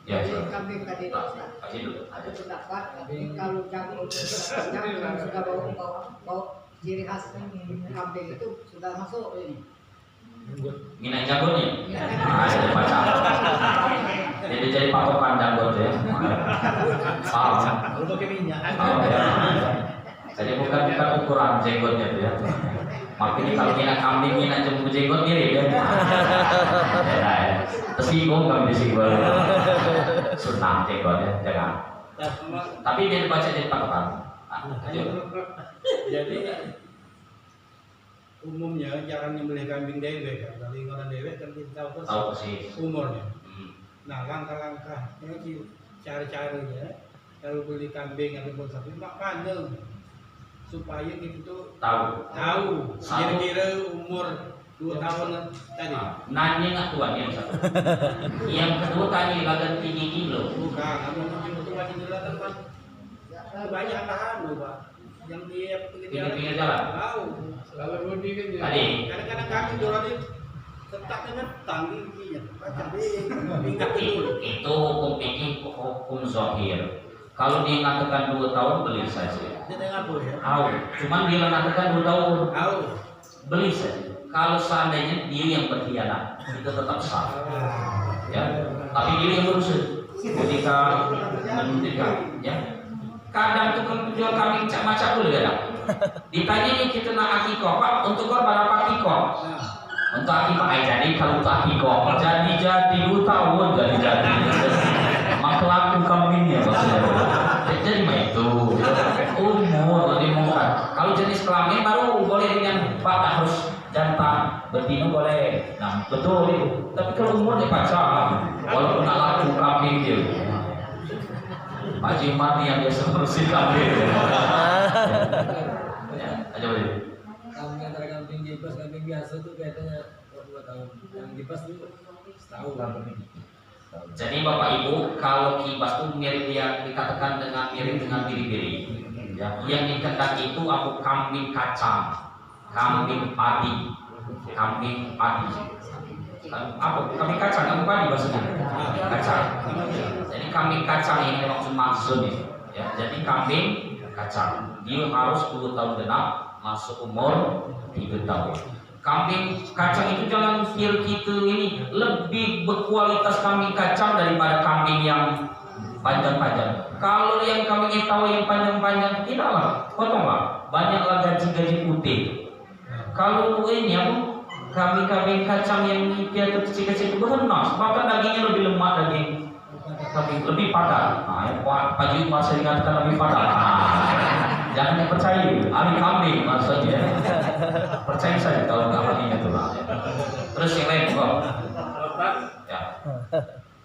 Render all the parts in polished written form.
Ya, kambing tadi ada pendapat kalau yang sudah bau ciri khas kambing itu sudah masuk ini. minat jagotnya. Ada baca. Jadi patokan jagot ya. Paham. Kalau pakai minyak. Jadi bukan ukuran jenggotnya tuh ya. Makanya kalau minat kambing minat jenggot mirip ya. Tersinggung kami disinggung. Sunang jenggot ya, jangan. Tapi dia dibaca jadi patokan. Jadi umumnya cara nyembelih kambing dewek kan, kalau ingatan dewek kan kita tahu persis umurnya. Nah langkah-langkahnya cara-caranya kalau beli kambing ataupun sapi mak pandang supaya kita tuh tahu kira-kira umur 2 tahun tadi. Nanya nggak tuan yang satu. Yang kedua tanya bagian tinggi kilo. Bukan, kamu itu masih jelas kan banyak tahan loh pak. Yang dia pinggir jalan. Tahu. Kalau budi kan ya. Tadi. Kadang-kadang kami jualan ini tetap dengan tangginya. Baca deh. Itu hukum fikih, hukum zahir. Kalau dia mengatakan 2 tahun beli saja. Dia ngapa ya? Tahu. Cuman dia mengatakan 2 tahun. Tahu. Beli saja. Kalau seandainya dia yang berkhianat, itu tetap sah. Ya. Tapi dia yang berusaha ketika menunjukkan, ya. Kadang tukang penjual kambing macam boleh kadang. Ditanya nih kita nak akikoh, Pak, untuk korban apa akikoh? Untuk akikoh, jadi kalau untuk akikoh, jadi 2 tahun jadi. Mak laku kambingnya maksudnya. Jadi mah itu umur diumumkan. Kalau jenis kelamin baru boleh dengan Pak harus jantan, betina boleh. Nah betul itu. Tapi kalau umur dia pacar, walaupun nak laku kambing dia. Pak Jimat yang biasa bersih kambing. Ya, aja boleh. Kambing antara kambing gipas kambing biasa tuh kayaknya 2 tahun. Yang gipas tuh setahun kambing. Jadi Bapak Ibu, kalau kibas itu mirip yang dikatakan dengan mirip dengan biri-biri. Ya, yang dikatakan itu aku kambing kacang, kambing padi, kambing padi. Apa? Kambing kacang, kambing padi maksudnya? Kacang. Jadi kambing kacang ini maksudnya. Ya, jadi kambing kacang. Dia harus 2 tahun genap, masuk umur 3 tahun. Kambing kacang itu jangan feel kita ini lebih berkualitas kambing kacang daripada kambing yang panjang-panjang. Kalau yang kambing tahu yang panjang-panjang tidaklah, potonglah. Banyaklah gaji-gaji putih. Kalau ini yang kambing-kambing kacang yang dia kecil-kecil itu bernas, bahkan dagingnya lebih lemak daging kambing, lebih padat. Nah, Pak Jui masih ingatkan lebih padat. Jangan percaya, ahli kambing maksudnya. Percaya saja kalau nggak ahlinya tuh lah. Terus yang lain kok. Pak, Ya.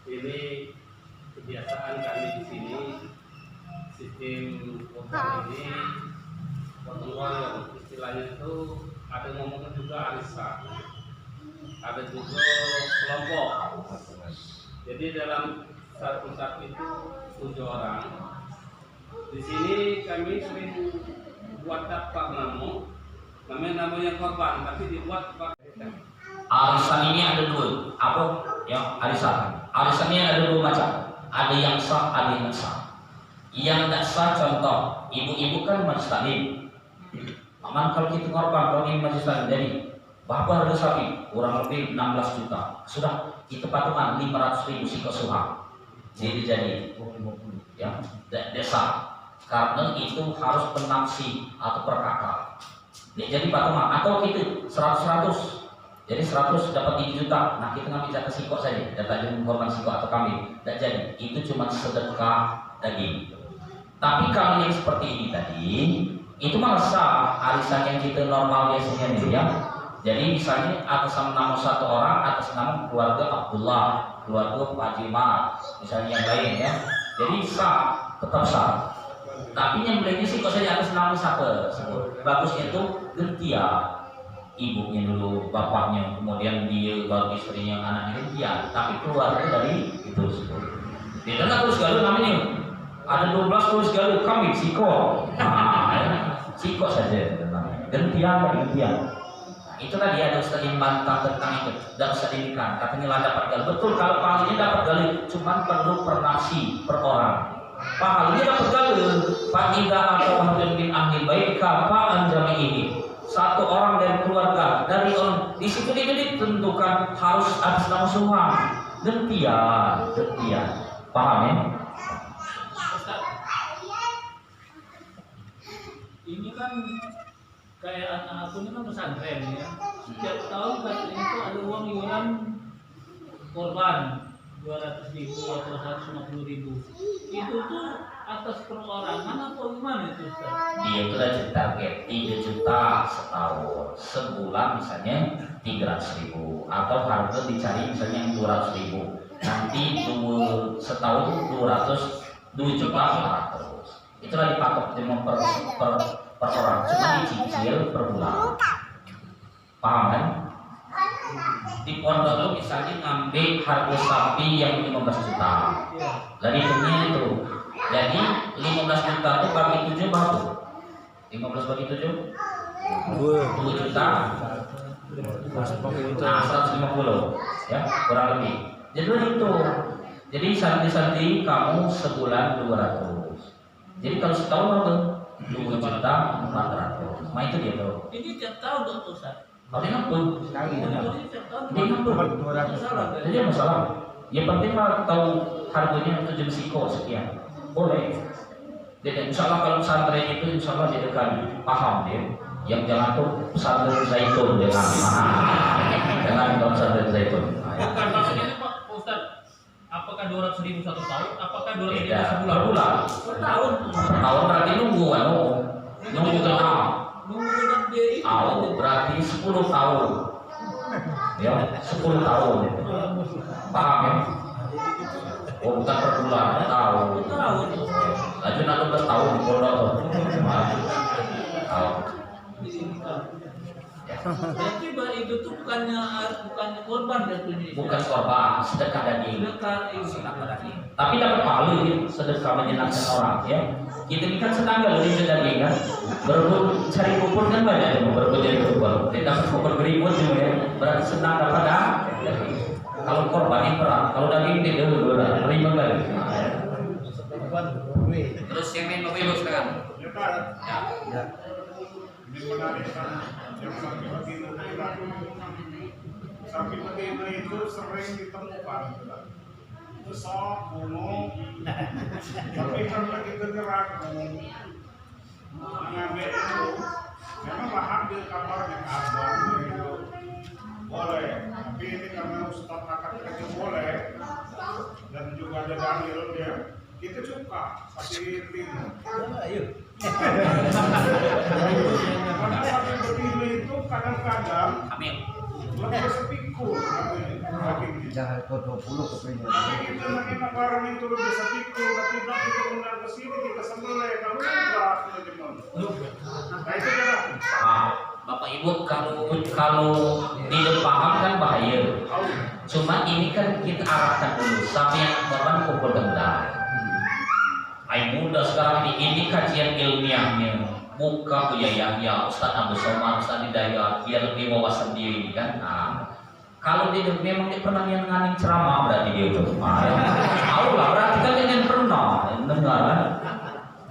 ini kebiasaan kami di sini sistem potong ini potong uang istilahnya itu ada ngomongnya juga arisan, ada juga kelompok. Jadi dalam satu sapi itu 7 orang. Di sini kami sering buat dapat namanya korban, tapi dibuat pakai. Arisan ini ada 2. Apa? Ya, arisan. Arisan ini ada 2 macam. Ada yang sah, ada yang sah. Yang tidak sah contoh, ibu-ibu kan majlis taklim. Aman kalau kita korban, kalau ini majlis taklim, jadi bapak harga sapi kurang lebih 16 juta. Sudah itu patungan 500.000 sikok suha. Jadi ya, desa. Karena itu harus penafsi atau per kakak. Jadi patungan atau kita 100. Jadi 100 dapat 3 juta. Nah kita ngambil jatah sikok saja, jatah korban sikok atau kambing. Tidak jadi. Itu cuma sedekah daging. Tapi kalau yang seperti ini tadi, itu malah sah arisan yang kita normal biasanya nih ya. Jadi misalnya atas nama 1 orang, atas nama keluarga Abdullah, keluarga Pak Jimat, misalnya yang lain ya. Jadi sah, tetap sah. Tapi yang belinya sih kok saja atas nama satu. Bagusnya itu gentian. Ibunya dulu, bapaknya, kemudian dia baru istrinya, anaknya gentian. Tapi keluarga dari itu. Dia nggak terus galuh namanya. Ada 12 terus galuh kambing siko. Nah, ya. Siko saja namanya. Gentian. Itulah dia ada Ustaz yang bantah tentang itu. Dan Ustaz ini kan katanya lah dapat gali. Betul kalau pahalanya dapat gali, cuma perlu per nafsi per orang. Pahalanya dapat gali. Faidah atau wahdan bin ahli baik kafaan jami'i. Satu orang dari keluarga dari orang di situ dia ditentukan harus atas nama Tuhan. Demikian. Paham ya? Ini kan kayak anak aku ini kan pesantren ya. Setiap tahun katanya itu ada uang iuran korban 200.000 atau 150.000. Itu tuh atas perorangan atau gimana itu Ustaz? Dia itu ada target 3 juta setahun, sebulan misalnya 300.000 atau harga dicari misalnya yang 200.000, nanti setahun 2 juta 400. Itulah dipatok per orang, cuma dicicil per bulan. Paham kan? Di pondok lu misalnya ngambil harga sapi yang 15 juta, jadi hitungnya itu. Jadi 15 juta itu bagi 7 berapa? 15 bagi 7? 2 juta. Nah, 150 ya, kurang lebih. Jadi itu. Jadi santi-santi kamu sebulan 200. Jadi kalau setahun apa? 2 juta 400. Nah itu dia tuh. Ini tiap tahun dong Ustaz. Kalau dia ngampun, Ini tiap tahun. dia ngampun. Jadi masalah. Yang penting mah tahu harganya itu jenis siko sekian. Boleh. Jadi insya Allah kalau pesantren itu insya Allah dia akan paham dia. Yang jangan tuh pesantren zaitun jangan. Jangan kalau pesantren zaitun. Bukan maksudnya ini Pak Ustaz. Apakah 200.000 satu tahun? Apakah 200.000 Beda. sebulan? Bulan. Per tahun. Tahun berarti nunggu kan? Nunggu kenal. Nunggu gede. Berarti 10 tahun. Ya, 10 tahun. Paham ya? Oh, bukan per bulan, tahun. Laju nak 12 tahun di pondok. Tahun. Berarti itu tuh bukannya korban jatuhnya. Bukan korban, sedekah daging. Sedekah daging. Tapi dapat pahala ini sedekah menyenangkan orang ya. Kita ini kan senang kalau di daging kan. Berebut cari kupon kan banyak yang berebut jadi kupon. Tidak dapat kupon beribut juga ya. Berarti senang dapat daging. Kalau korban ini perang, kalau daging tidak dulu terima kali. Terus yang main mobil sekarang. Ya. Ini menarik kan, yang sakit betina sakit betina itu sering ditemukan besok, gunung, tapi karena kita ragu mengambil itu, memang bahan di kamarnya kabar itu boleh, tapi ini karena Ustaz akad kerja boleh dan juga ada dalil dia, kita suka sapi betina. Karena sapi betina itu kadang-kadang lebih sepikul Jangan kau 20 kepingin. tapi kita mengenai barang itu lebih sepikul, tapi kalau kita undang ke sini kita sembelih kalau enggak kita jemur. Nah itu jalan. Bapak Ibu kalau tidak paham kan bahaya. Cuma ini kan kita arahkan dulu. Sapi yang korban kumpul dendam. Ay muda sekarang ini kajian ilmiahnya. Buka Buya Yahya, Ustaz Abu Somad, Ustaz Hidayat, biar lebih wawasan diri kan. Nah, kalau dia memang dia pernah yang nganing ceramah berarti dia itu. Tahu lah berarti kan dia pernah dengar kan.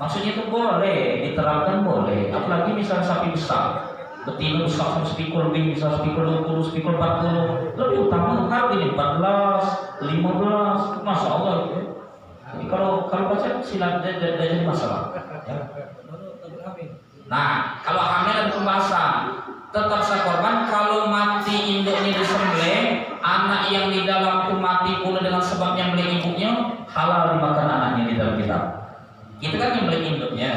Maksudnya itu boleh diterapkan boleh. Apalagi misal sapi besar, betina besar sama sepikul lebih, bisa sepikul 20, sepikul 40, lebih utama kalau ini 14, 15, masya Allah gitu. Jadi kalau baca silat jadi masalah. Ya. Nah, kalau hamil dan pembahasan tetap sekorban kalau mati induknya disembelih, anak yang di dalam itu mati pula dengan sebab yang beli ibunya, halal dimakan anaknya di dalam kitab. Kita kan yang beli induknya.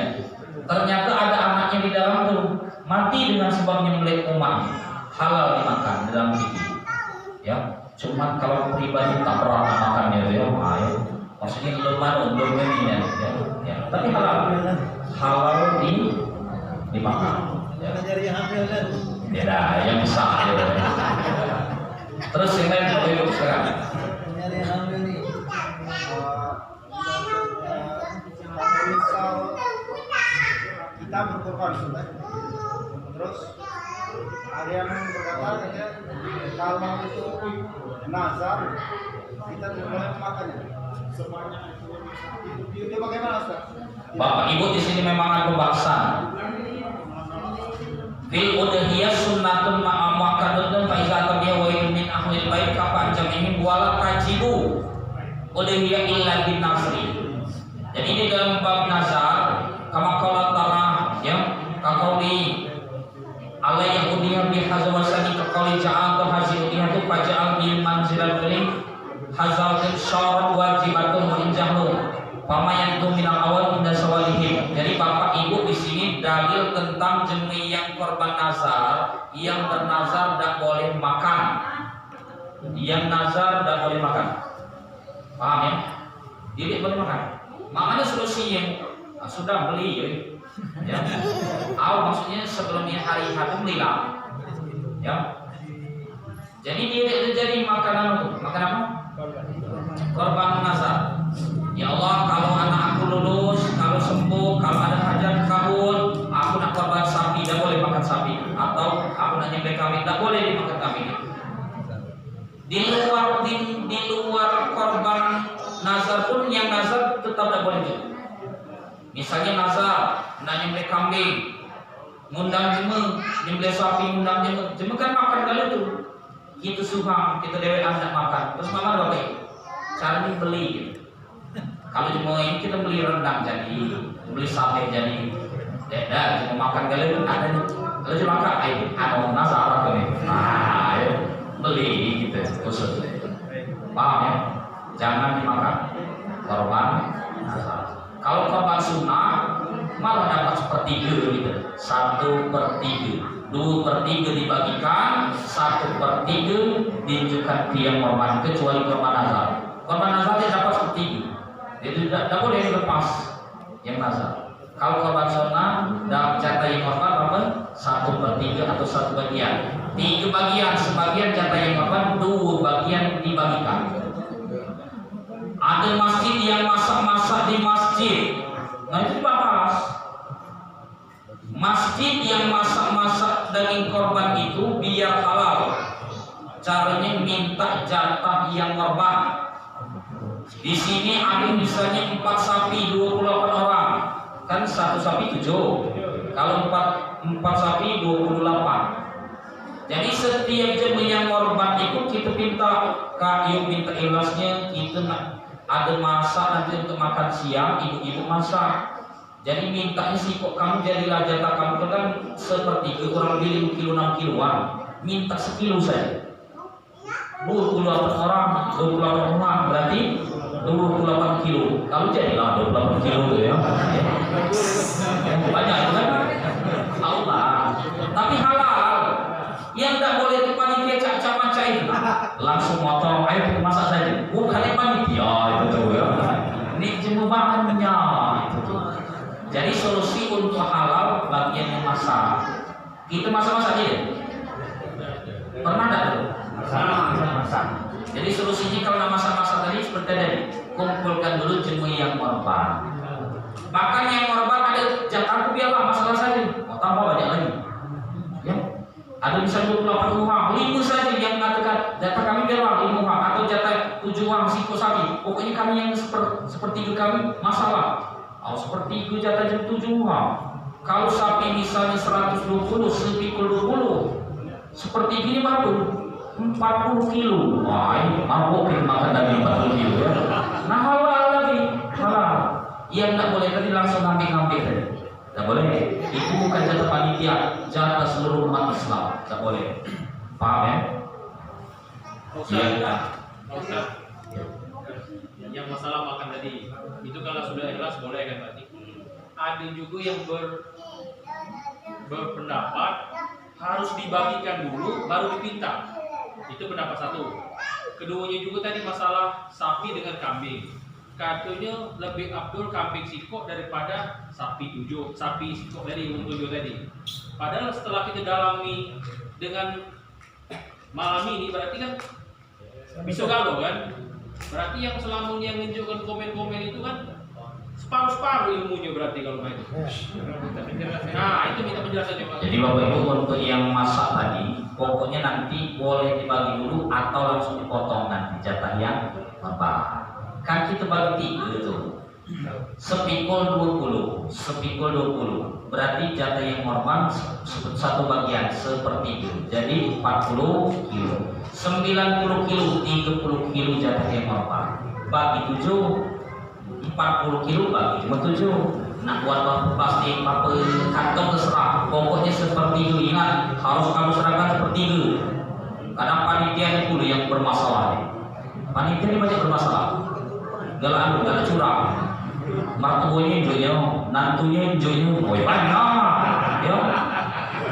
Ternyata ada anaknya di dalam tuh mati dengan sebab yang beli umatnya, halal dimakan di dalam fikih. Ya, cuman kalau pribadi tak pernah makannya ya, maksudnya belum ini ya. Tapi halal dimakan. Jangan cari yang hamil kan. Beda, yang besar ya. Terus yang lain mau dulu sekarang. Nyari yang hamil nih. Misal kita berkorban sudah, terus Ada yang berkata katanya kalau itu nazar kita tidak boleh memakannya. Sebanyak Itu bagaimana Ustaz? Bapak Ibu di sini memang ada pembahasan. Fil udhiyah sunnatun ma'amakadatun faizah tabiya wa min ahlil bait kapan jamihim wala kajibu udhiyah illa bin nasri. Jadi di dalam bab nazar kama qala ta'ala ya kaqauli ala yahudiyya bi hazal wasani kaqauli ja'al hazi udhiyatu faja'al bil manzilal kalim hazal syarat wajibatun wa injahlu pamayan tu minal awal inda sawalihim. Jadi Bapak Ibu di sini dalil tentang jemaah yang korban nazar, yang bernazar tidak boleh makan. Yang nazar tidak boleh makan. Paham ya? Tidak boleh makan. Makanya solusinya sudah beli ya. Maksudnya sebelumnya hari H belilah. Ya. Jadi dia jadi makanan makan apa? Korban nazar. Ya Allah, kalau anak aku lulus, kalau sembuh, kalau ada hajat kabul, aku nak korban sapi, tidak boleh makan sapi. Atau aku nak nyembelih kambing, tidak boleh dimakan kambing. Di luar korban nazar pun yang nazar tetap tidak boleh juga. Misalnya nazar, nak nyembelih kambing, ngundang jema, nyembelih sapi, ngundang jema kan makan kali itu. Kita suka, kita dewe anak makan. Terus mama apa? Caranya beli gitu. Kalau cuma ini kita beli rendang jadi, beli sate jadi, ya, cuma makan kali itu ada nih. Kalau cuma makan, ada nazar apa nih? Ayo beli gitu khusus. Paham ya? Jangan dimakan korban nazar. Kalau korban sunnah malah dapat sepertiga gitu, 1/3, 2/3 dibagikan, 1/3 diunjukkan dia korban kecuali korban nazar. Korban nazar dia dapat 1/3. Itu tidak boleh dilepas yang nazar. Kalau korban sunnah dalam jatah yang korban apa? 1/3 atau 1 bagian. 3 bagian, sebagian jatah yang korban, 2 bagian dibagikan. Ada masjid yang masak-masak di masjid. Nah itu dibahas. Masjid yang masak-masak daging korban itu biar halal. Caranya minta jatah yang korban. Di sini ada misalnya 4 sapi 28 orang, kan 1 sapi 7. Kalau 4 sapi 28. Jadi setiap jemaah yang korban itu kita minta kayu minta ikhlasnya, kita ada masak nanti untuk makan siang, ibu-ibu masak. Jadi mintanya sih kok kamu jadilah jatah kamu kan 1/3 kurang lebih 5 kilo 6 kiloan. Minta 1 kilo saja. 28 orang, 28 orang berarti 28 kilo. Kalau jadilah 28 kilo tuh ya. Banyak kan? Allah. Tapi halal. Yang tidak boleh itu panitia caca-maca itu. Langsung motong ayo kita masak saja. Bukan panitia itu tuh ya. Ini cuma bahannya itu tuh. Jadi solusi untuk halal bagian yang masak. Kita masak-masak aja. Pernah enggak tuh? Masak. Jadi solusinya kalau nak masak-masak tadi seperti tadi, kumpulkan dulu jemaah yang korban. Bahkan yang korban ada jatah biarlah masalah saja. Mau tambah banyak lagi. Ya. Ada bisa 28 uang, 5 saja yang mengatakan jatah kami biarlah 5 uang atau jatah 7 uang siko sapi. Pokoknya kami yang seperti kami masalah. Seperti jatah 7 uang. Kalau sapi misalnya 120, sepikul 20, seperti ini baru 40 kilo. Wah, ini mabuk makan daging 40 kilo ya. Nah halal lagi, halal. Yang tidak boleh tadi langsung ngambil tadi. Tidak boleh. Itu bukan jatah panitia, jatah seluruh umat Islam. Tidak boleh. Paham ya? Iya. Yang masalah makan tadi, itu kalau sudah ikhlas boleh kan berarti. Ada juga yang berpendapat harus dibagikan dulu baru dipinta. Itu pendapat satu. Keduanya juga tadi masalah sapi dengan kambing. Katanya lebih abdul kambing sikok daripada sapi sikok dari yang 7 tadi. Padahal setelah kita dalami dengan malam ini berarti kan bisa galau kan? Berarti yang selama yang menunjukkan komen-komen itu kan separuh ilmunya berarti kalau begitu. Nah, itu minta penjelasannya Pak. Jadi Bapak Ibu untuk yang masak tadi, pokoknya nanti boleh dibagi dulu atau langsung dipotong nanti jatah yang apa. Kan kita bagi 3 tuh. Sepikul 20, sepikul 20. Berarti jatah yang korban satu bagian sepertiga. Jadi 40 kilo. 90 kilo, 30 kilo jatah yang korban. Bagi 7, 40 kilo bagi 57. Nah buat bapak pasti apa kantong terserah. Pokoknya seperti itu, ingat harus kamu serahkan seperti itu. Kadang panitia itu yang bermasalah. Panitia ini banyak bermasalah. Galak curang. Martuanya injonya, nantunya injonya, woi banyak. Ya,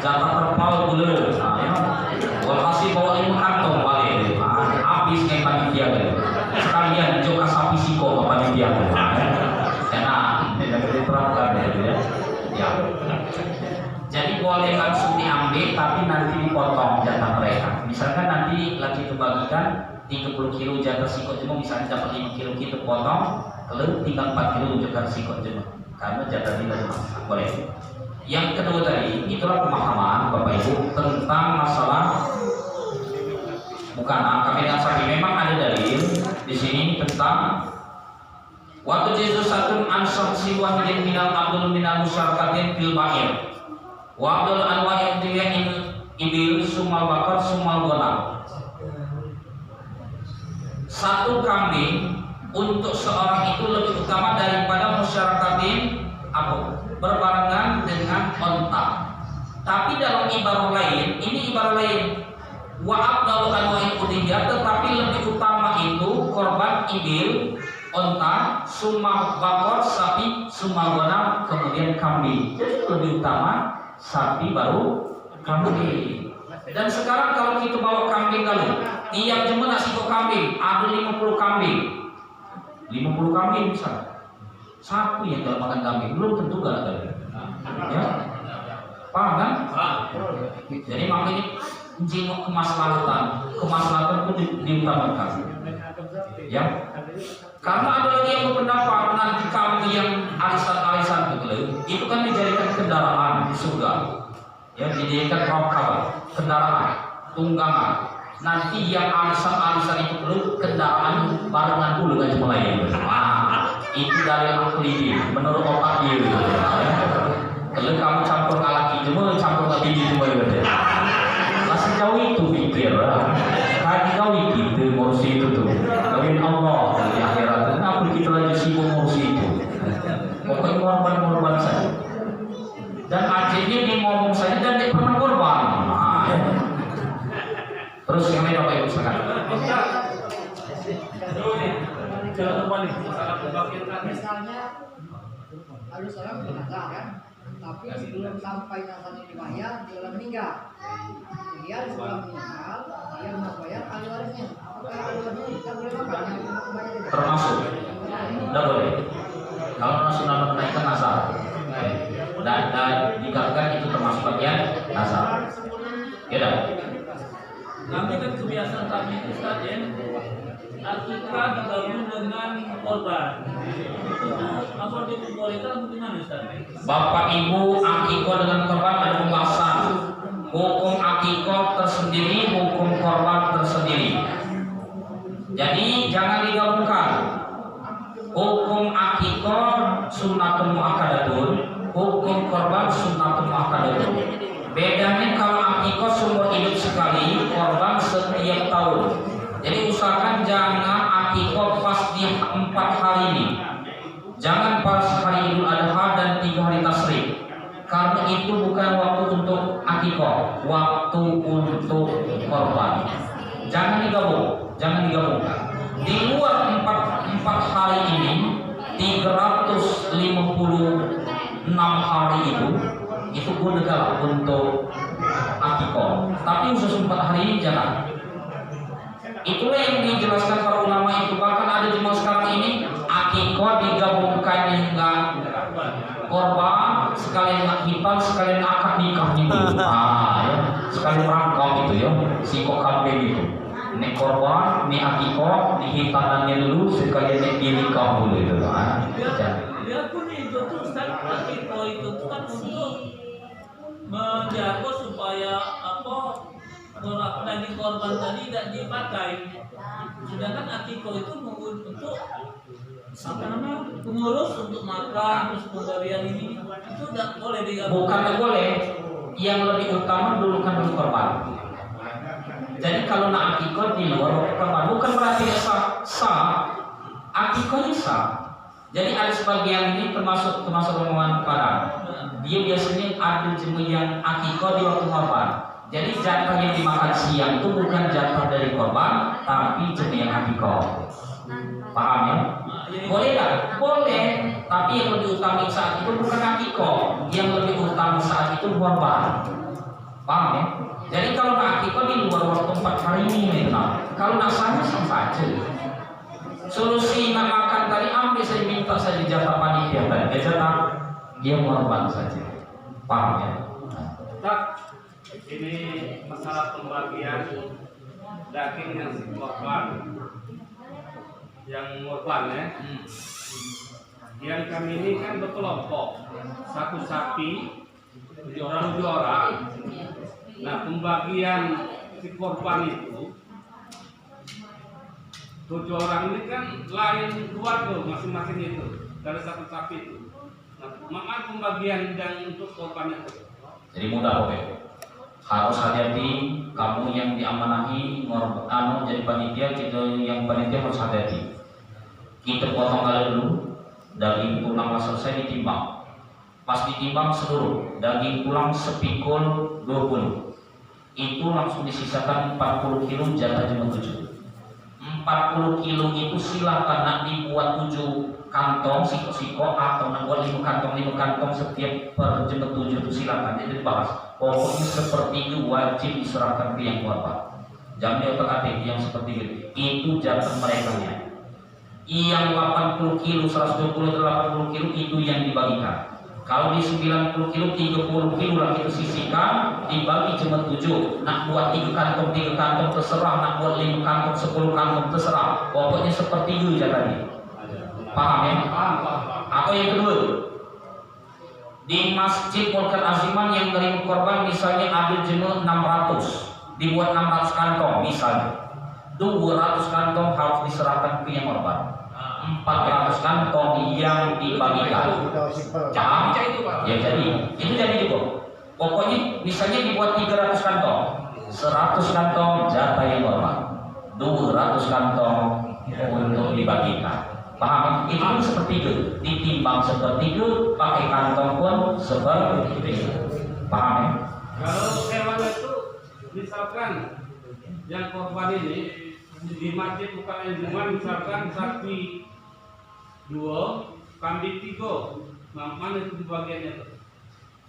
jatah terpal dulu. Nah, ya, kasih bawa 5 kantong balik. Habis kayak panitia kan. Sekalian juga sapi siko apa panitia. Enak, tidak diterapkan ya. Ya. Jadi boleh langsung diambil tapi nanti dipotong jatah mereka. Misalkan nanti lagi kebagikan 30 kilo jatah siko cuma misalnya dapat 5 kilo kita potong, kalau tinggal 4 kilo juga siko cuma. Karena jatah tidak boleh. Yang kedua tadi itulah pemahaman Bapak Ibu tentang masalah bukan kami dengan sapi. Memang ada dalil di sini tentang waktu Yesus satu ansor si wahidin minal abdul minal musyarakatin fil ba'ir wa abdul anwa'in diyain ibil sumal bakar sumal ghanam. Satu kambing untuk seorang itu lebih utama daripada musyarakatin apa? Berbarengan dengan onta. Tapi dalam ibarat lain, ini ibarat lain wa abdul anwa'in udhiyah, tetapi lebih utama itu korban ibil, onta, sumal bakar sapi, sumal ghanam, kemudian kambing. Jadi lebih utama sapi baru kambing. Dan sekarang kalau kita bawa kambing kali, tiap jemaah nasi kok kambing, ada 50 kambing. 50 kambing misalnya. Satu yang kalau makan kambing belum tentu gak ada. Ya. Paham kan? Jadi makanya jenguk kemaslahatan itu diutamakan. Ya. Karena ada lagi yang berpendapat nanti kambing yang arisan-arisan itu kan dijadikan kendaraan di surga. Ya, dijadikan rokab, kendaraan, tunggangan. Nanti yang arisan-arisan itu perlu kendaraan barengan dulu kan mulai. Itu dari ahli menurut otak dia. Kalau kamu campur laki cuma campur laki cuma gitu. Masih jauh itu pikir. Kan jauh itu kursi itu tuh. Kawin Allah di akhirat. Kenapa kita lagi sibuk kursi itu? Pokoknya korban saja. Dan akhirnya dia ngomong saja dan dia pernah korban. Terus yang lain apa Ibu silakan. Misalnya harus orang jenazah kan, tapi sebelum sampai nasanya dibayar dia udah meninggal. Kemudian setelah meninggal dia harus bayar ahli warisnya. Apakah ahli warisnya kita boleh makan yang bayar itu? Termasuk. Tidak boleh. Kalau nasional menaikkan nasab dan dikatakan itu termasuk bagian nasab. Ya dah. Kami kan kebiasaan kami itu saja akikah digabung dengan korban. Itu apa diperbolehkan atau gimana Ustaz? Bapak Ibu akikah dengan korban ada pembahasan. Hukum akikah tersendiri, hukum korban tersendiri. Jadi jangan digabungkan. Hukum akikah sunnatun muakkadatun, hukum korban sunnatun muakkadatun. Bedanya kalau akikah seumur hidup sekali, korban setiap tahun. Jadi usahakan jangan akikah pas di 4 hari ini. Jangan pas hari Idul Adha dan 3 hari Tasyrik. Karena itu bukan waktu untuk akikah, waktu untuk korban. Jangan digabung, jangan digabungkan. Di luar 4 hari ini 356 hari itu gunakan untuk akikah. Tapi khusus 4 hari ini jangan. Itulah yang dijelaskan para ulama itu. Bahkan ada di sekarang ini akikah digabungkan dengan korban, sekalian hifal, sekalian akad nikah itu. Ya. Sekalian rangkap itu ya, sikok kambing itu. Ini korban, ini akikah, ini hitanannya dulu, sekalian ini nikah dulu itu. Lihat kan akiko itu kan untuk menjaga supaya daging korban tadi tidak dipakai. Sedangkan akiko itu untuk pengurus untuk makan, terus pemberian ini itu tidak boleh digabungkan. Bukan tidak boleh, yang lebih utama dulu kan dulu korban. Jadi kalau nak akikah di luar korban bukan berarti sah. Akikahnya sah. Jadi ada sebagian ini termasuk omongan pada dia biasanya ada jemaah yang akikah di waktu korban. Jadi jatah yang dimakan siang itu bukan jatah dari korban, tapi jemaah yang akikah. Paham ya? Boleh tak? Boleh. Tapi yang lebih utama saat itu bukan akikah, yang lebih utama saat itu korban. Paham ya? Jadi kalau nak akikah di luar waktu 4 hari ini, kalau nak sana sama saja. Solusi nak makan tadi ambil saya minta saja jatah panitia tadi, jatah dia korban saja. Paham ya? Tak, ini masalah pembagian daging yang si korban, yang korban ya. Yang kami ini kan berkelompok, satu sapi, 7 orang. Nah, pembagian si korban itu 7 orang ini kan lain keluarga masing-masing itu dari satu sapi itu. Nah, mana pembagian yang untuk korban itu? Jadi mudah oke. Harus hati-hati kamu yang diamanahi jadi panitia, kita yang panitia harus hati-hati. Kita potong kali dulu, daging tulang selesai ditimbang. Pas ditimbang seluruh, daging tulang sepikul 20. Itu langsung disisakan 40 kilo jatah jemaah 7. 40 kilo itu silakan nak dibuat 7 kantong siko-siko atau nak buat 5 kantong setiap per jemaah 7 itu silakan. Jadi dibahas. Pokoknya seperti itu wajib diserahkan ke yang korban. Jangan di otak-atik yang seperti itu jatah mereka nya. Yang 80 kilo, 120, 80 kilo itu yang dibagikan. Kalau di 90 kilo, 30 kilo lagi itu sisihkan, dibagi cuma 7. Nak buat 3 kantong terserah, nak buat 5 kantong, 10 kantong terserah. Pokoknya seperti itu ya tadi. Paham ya? Paham. Atau yang kedua, di masjid Polkat Aziman yang menerima korban misalnya ambil jemaah 600, dibuat 600 kantong misalnya. 200 kantong harus diserahkan ke yang korban. 400 kantong yang dibagikan. Paham? Ya jadi, itu jadi juga. Pokoknya misalnya dibuat 300 kantong, 100 kantong jatah yang korban, 200 kantong untuk dibagikan. Paham? Itu pun seperti itu. Ditimbang seperti itu, pakai kantong pun seperti itu. Paham ya? Kalau hewan itu misalkan yang korban ini di masjid bukan yang misalkan sapi 2, kambing 3, nah, mana itu bagiannya?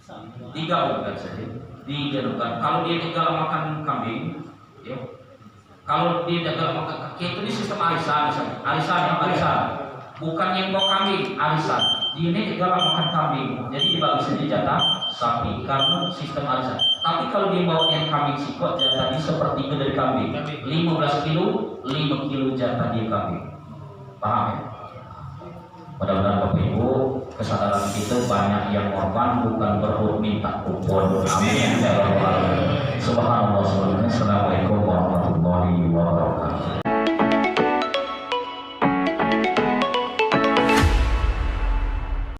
3 bukan saja. 3 bukan. Kalau dia gagal makan kambing, ya. Kalau dia gagal makan kambing, itu di sistem arisan, arisan. Bukan yang bawa kambing, arisan. Dia ini gagal makan kambing, jadi dibagi saja jatah sapi karena sistem arisan. Tapi kalau dia bawa yang kambing sikot, jatahnya seperti itu dari kambing. 15 kilo, 5 kilo jatah dia kambing. Paham ya? Mudah-mudahan Bapak Ibu kesadaran kita banyak yang korban bukan berhut minta kupon. Amin. Subhanallah. Assalamualaikum warahmatullahi wabarakatuh.